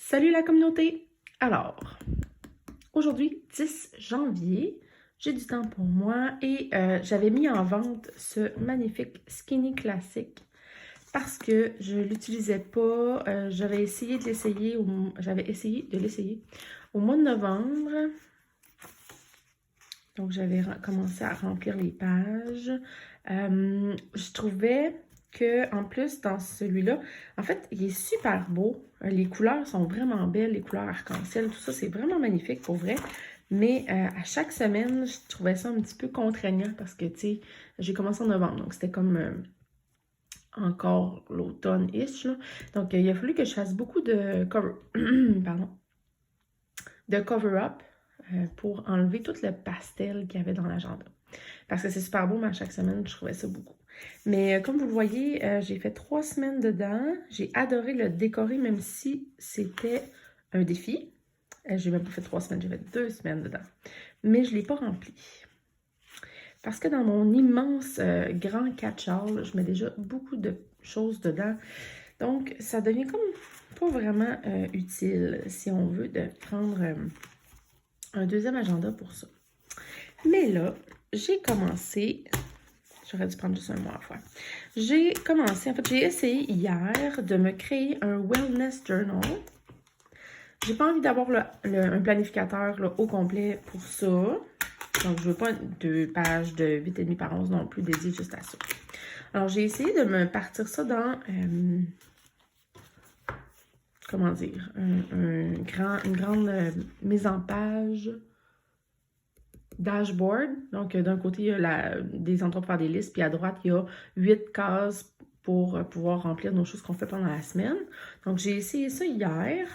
Salut la communauté! Alors, aujourd'hui, 10 janvier, j'ai du temps pour moi et j'avais mis en vente ce magnifique Skinny Classic parce que je ne l'utilisais pas. J'avais essayé de l'essayer, au mois de novembre. Donc, j'avais commencé à remplir les pages. Je trouvais que en plus, dans celui-là, en fait, il est super beau. Les couleurs sont vraiment belles, les couleurs arc-en-ciel, tout ça, c'est vraiment magnifique pour vrai. Mais à chaque semaine, je trouvais ça un petit peu contraignant parce que, tu sais, j'ai commencé en novembre, donc c'était comme encore l'automne-ish. Donc, il a fallu que je fasse beaucoup de pardon, de cover-up pour enlever tout le pastel qu'il y avait dans l'agenda. Parce que c'est super beau, mais à chaque semaine, je trouvais ça beaucoup. Mais comme vous le voyez, j'ai fait 3 semaines dedans. J'ai adoré le décorer, même si c'était un défi. J'ai même pas fait 3 semaines, j'ai fait 2 semaines dedans. Mais je ne l'ai pas rempli. Parce que dans mon immense grand catch-all, je mets déjà beaucoup de choses dedans. Donc, ça devient comme pas vraiment utile, si on veut, de prendre un deuxième agenda pour ça. Mais là, j'ai commencé, j'aurais dû prendre juste un mois à la fois. J'ai commencé, en fait, j'ai essayé hier de me créer un wellness journal. J'ai pas envie d'avoir un planificateur là, au complet pour ça. Donc, je veux pas 2 pages de 8,5 par 11 non plus dédiées juste à ça. Alors, j'ai essayé de me partir ça dans, comment dire, une grande mise en page dashboard. Donc, d'un côté, il y a des endroits pour faire des listes, puis à droite, il y a 8 cases pour pouvoir remplir nos choses qu'on fait pendant la semaine. Donc, j'ai essayé ça hier.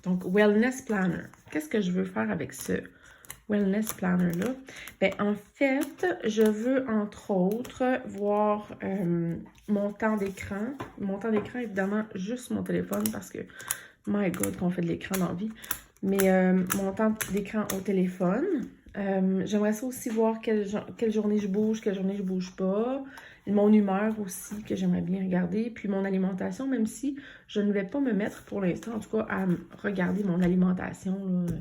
Donc, Wellness Planner. Qu'est-ce que je veux faire avec ce Wellness Planner-là? Bien, en fait, je veux, entre autres, voir mon temps d'écran. Mon temps d'écran, évidemment, juste mon téléphone, parce que, my God, qu'on fait de l'écran dans la vie. Mais mon temps d'écran au téléphone. J'aimerais ça aussi voir quelle journée je bouge, quelle journée je bouge pas. Mon humeur aussi, que j'aimerais bien regarder. Puis mon alimentation, même si je ne vais pas me mettre pour l'instant, en tout cas, à regarder mon alimentation là,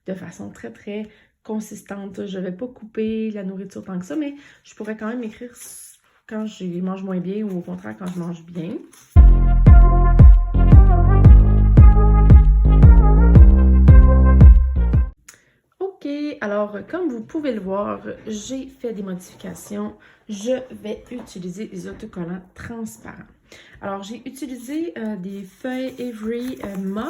de façon très, très consistante. Je ne vais pas couper la nourriture tant que ça, mais je pourrais quand même écrire quand je mange moins bien ou au contraire quand je mange bien. OK, alors comme vous pouvez le voir, j'ai fait des modifications. Je vais utiliser des autocollants transparents. Alors, j'ai utilisé des feuilles Avery Ma,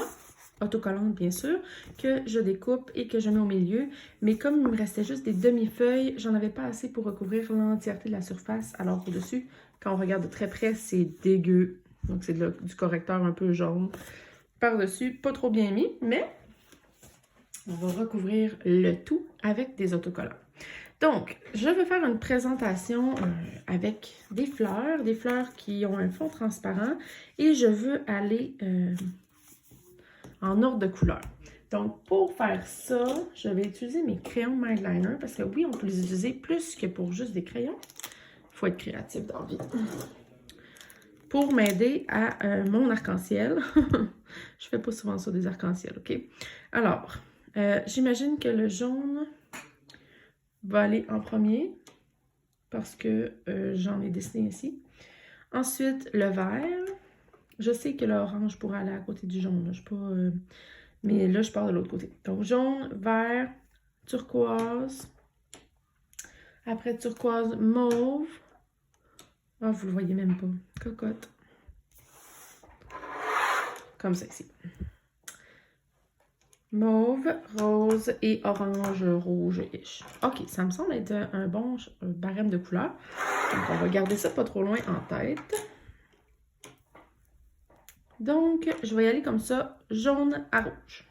autocollantes bien sûr, que je découpe et que je mets au milieu. Mais comme il me restait juste des demi-feuilles, j'en avais pas assez pour recouvrir l'entièreté de la surface. Alors, au-dessus, quand on regarde de très près, c'est dégueu. Donc, c'est du correcteur un peu jaune. Par-dessus, pas trop bien mis, mais on va recouvrir le tout avec des autocollants. Donc, je vais faire une présentation avec des fleurs qui ont un fond transparent et je veux aller en ordre de couleur. Donc, pour faire ça, je vais utiliser mes crayons Mindliner parce que oui, on peut les utiliser plus que pour juste des crayons. Il faut être créatif dans la vie. Pour m'aider à mon arc-en-ciel. Je fais pas souvent ça des arcs-en-ciel, OK? Alors, j'imagine que le jaune va aller en premier parce que j'en ai dessiné ici. Ensuite, le vert. Je sais que l'orange pourrait aller à côté du jaune. Là. Je sais pas, mais là, je pars de l'autre côté. Donc, jaune, vert, turquoise. Après, turquoise, mauve. Ah, vous le voyez même pas. Cocotte. Comme ça ici. Mauve, rose et orange rouge-ish. OK, ça me semble être un bon barème de couleurs. Donc, on va garder ça pas trop loin en tête. Donc, je vais y aller comme ça, jaune à rouge.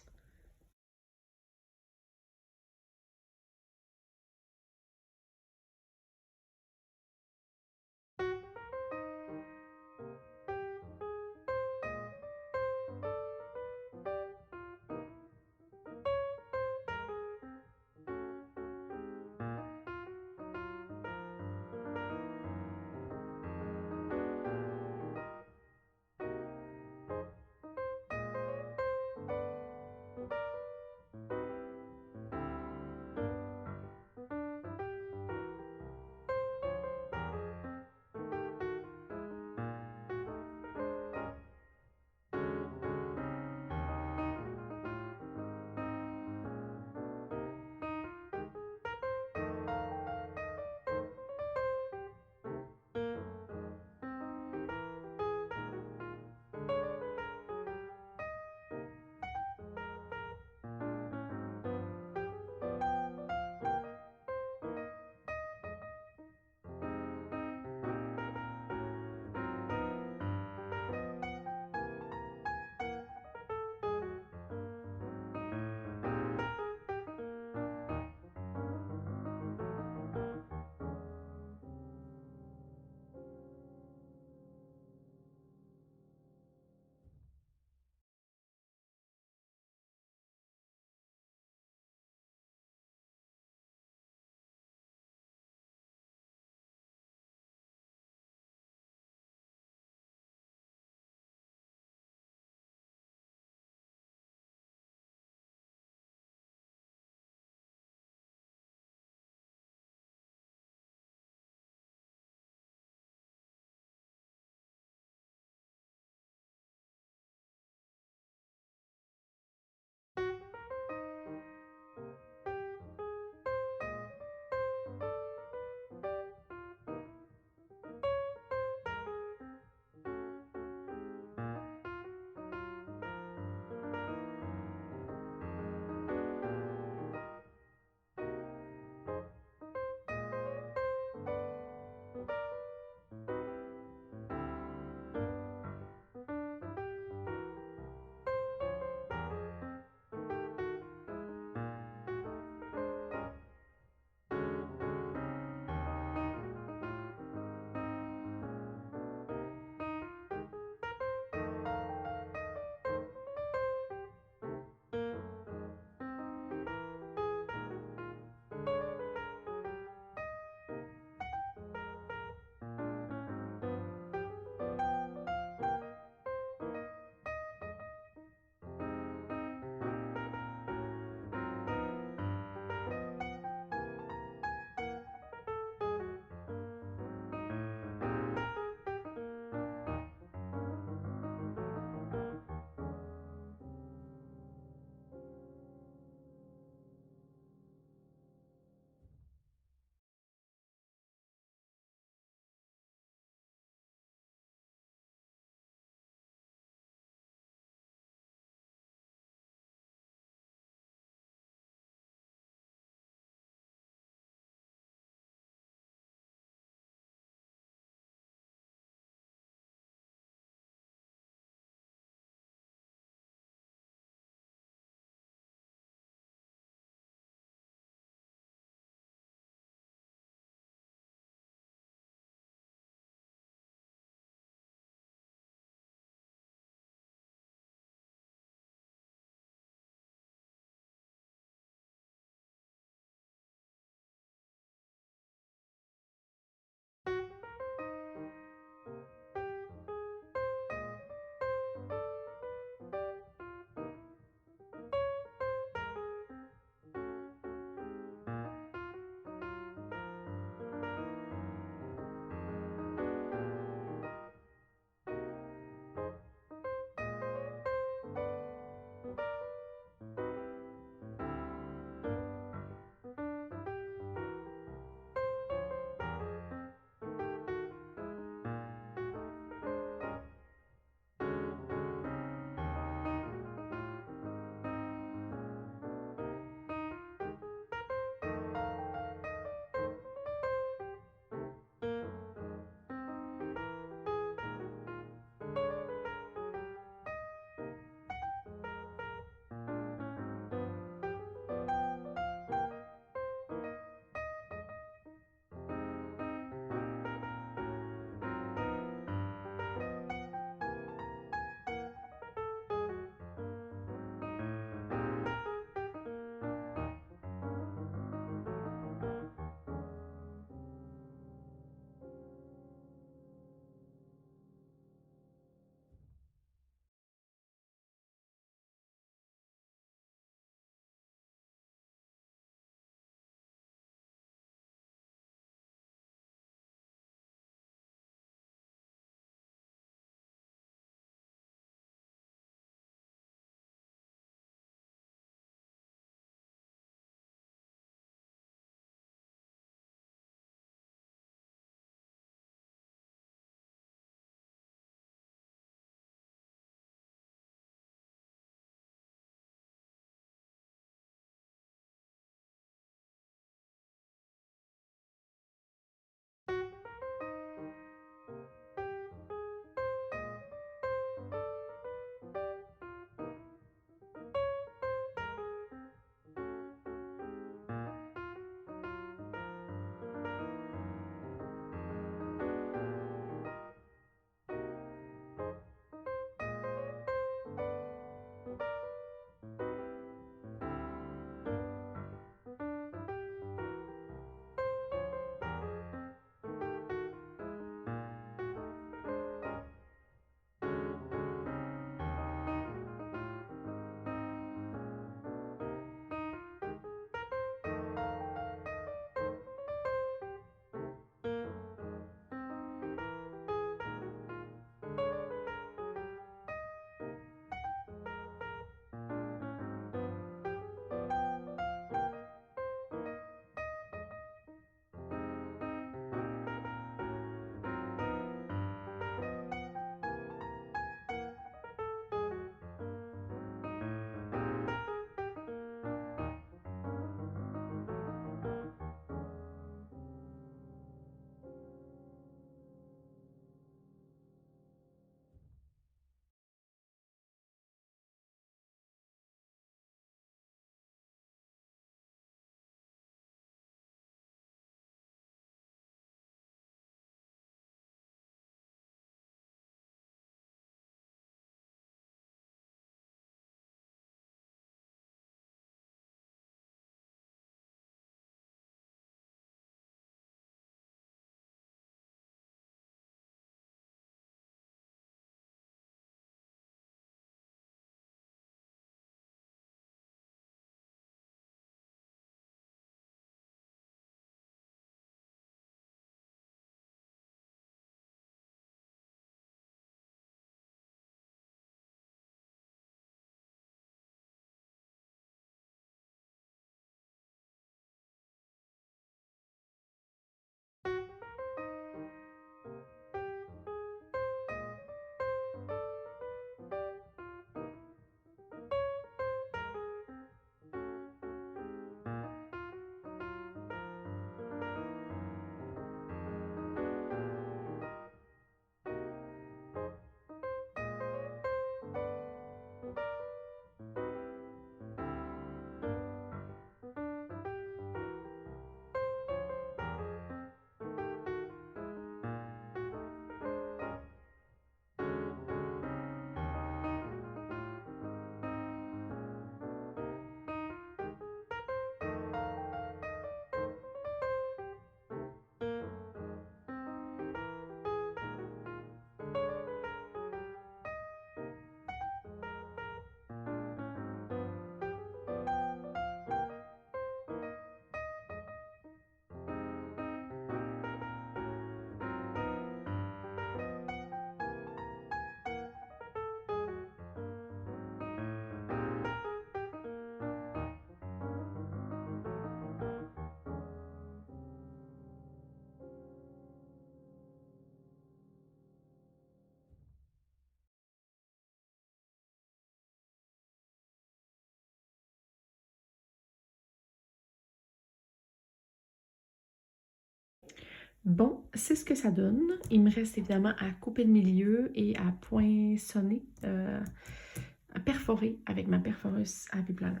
Bon, c'est ce que ça donne. Il me reste évidemment à couper le milieu et à poinçonner, à perforer avec ma perforeuse à Planner.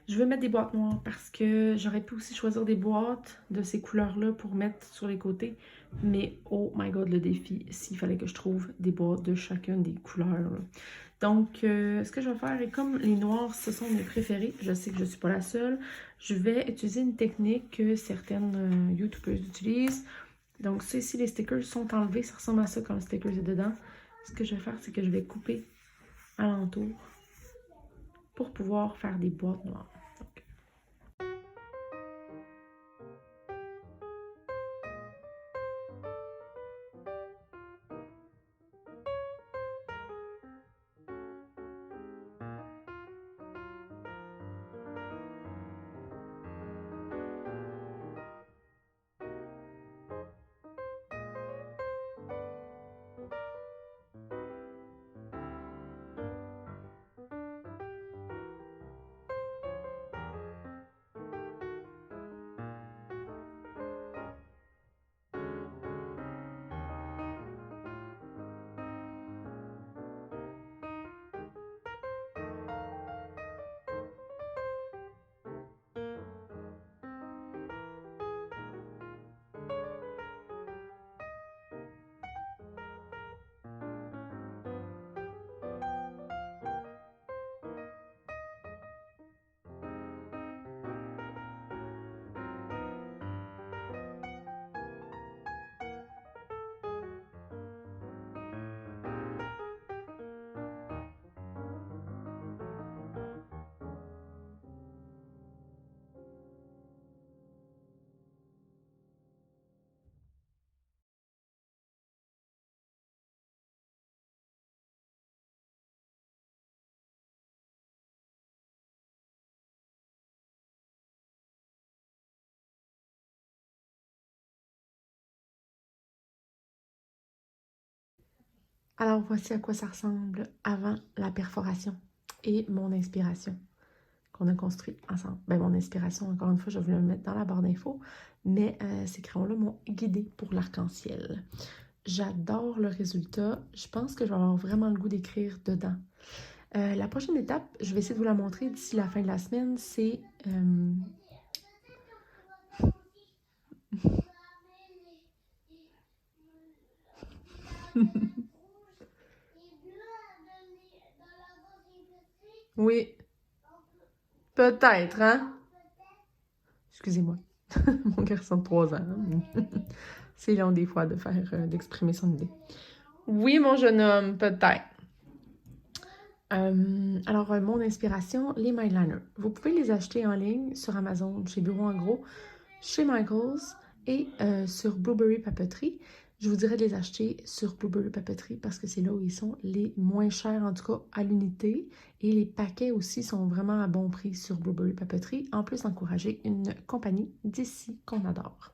Je vais mettre des boîtes noires parce que j'aurais pu aussi choisir des boîtes de ces couleurs-là pour mettre sur les côtés. Mais oh my god, le défi, s'il fallait que je trouve des boîtes de chacune des couleurs. Là. Donc, ce que je vais faire, et comme les noirs, ce sont mes préférés, je sais que je ne suis pas la seule, je vais utiliser une technique que certaines YouTubers utilisent. Donc, ça ici, les stickers sont enlevés, ça ressemble à ça quand le sticker est dedans. Ce que je vais faire, c'est que je vais couper alentour pour pouvoir faire des boîtes noires. Alors, voici à quoi ça ressemble avant la perforation et mon inspiration qu'on a construit ensemble. Ben, mon inspiration, encore une fois, je vais le mettre dans la barre d'infos, mais ces crayons-là m'ont guidée pour l'arc-en-ciel. J'adore le résultat. Je pense que je vais avoir vraiment le goût d'écrire dedans. La prochaine étape, je vais essayer de vous la montrer d'ici la fin de la semaine, c'est... Oui, peut-être, hein? Excusez-moi, mon garçon de 3 ans. C'est long des fois de faire, d'exprimer son idée. Oui, mon jeune homme, peut-être. Alors, mon inspiration, les Mindliners. Vous pouvez les acheter en ligne sur Amazon, chez Bureau en gros, chez Michaels et sur Blueberry Papeterie. Je vous dirais de les acheter sur Blueberry Papeterie parce que c'est là où ils sont les moins chers, en tout cas à l'unité. Et les paquets aussi sont vraiment à bon prix sur Blueberry Papeterie. En plus, encourager une compagnie d'ici qu'on adore.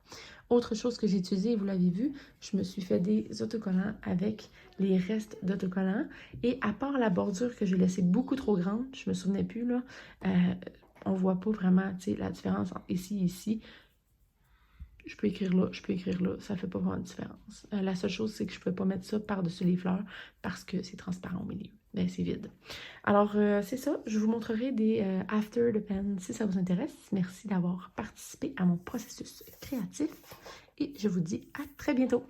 Autre chose que j'ai utilisé, vous l'avez vu, je me suis fait des autocollants avec les restes d'autocollants. Et à part la bordure que j'ai laissée beaucoup trop grande, je me souvenais plus, là, on voit pas vraiment la différence entre ici et ici. Je peux écrire là, je peux écrire là, ça fait pas vraiment de différence. La seule chose, c'est que je peux pas mettre ça par-dessus les fleurs parce que c'est transparent au milieu. Ben, c'est vide. Alors, c'est ça. Je vous montrerai des after the pen si ça vous intéresse. Merci d'avoir participé à mon processus créatif et je vous dis à très bientôt.